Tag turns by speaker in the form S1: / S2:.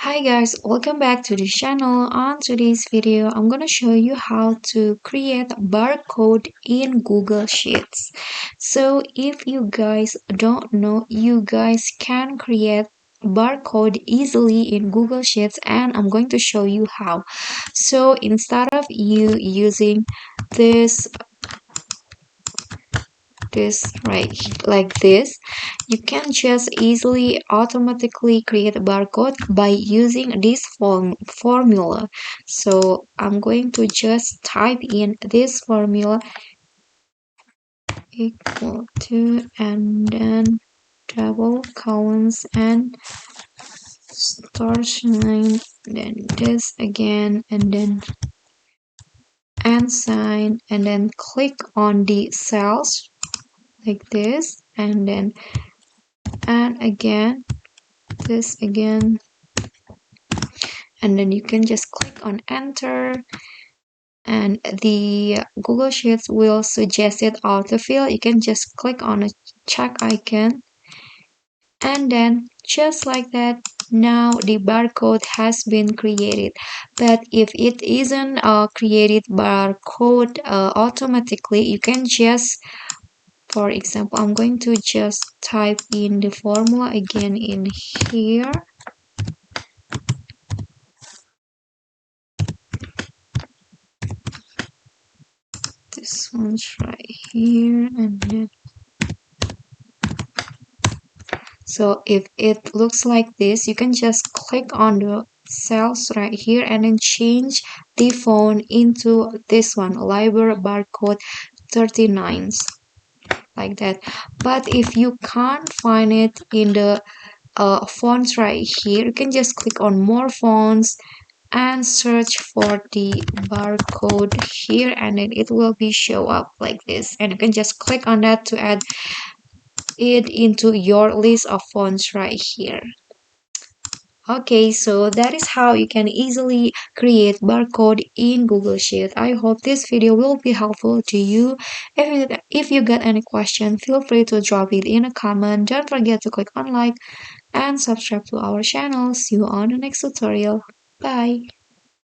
S1: Hi guys, welcome back to the channel. On today's video, I'm gonna show you how to create barcode in Google Sheets. So if you guys don't know, you guys can create barcode easily in Google Sheets, and I'm going to show you how. So instead of you using this right like this, you can just easily automatically create a barcode by using this formula. So I'm going to just type in this formula equal to, and then double columns and star sign, then this again, and then and sign, and then click on the cells like this, and then and again this again, and then you can just click on enter, and the Google Sheets will suggest it autofill. You can just click on a check icon, and then just like that, now the barcode has been created. But if it isn't created barcode automatically, you can just, for example, I'm going to just type in the formula again in here. This one's right here, and then so if it looks like this, you can just click on the cells right here and then change the font into this one, library barcode 39, like that. But if you can't find it in the fonts right here, you can just click on more fonts and search for the barcode here, and then it will be show up like this, and you can just click on that to add it into your list of fonts right here. Okay, so that is how you can easily create barcode in Google Sheet. I hope this video will be helpful to you. If you get any question, feel free to drop it in a comment. Don't forget to click on like and subscribe to our channel. See you on the next tutorial. Bye.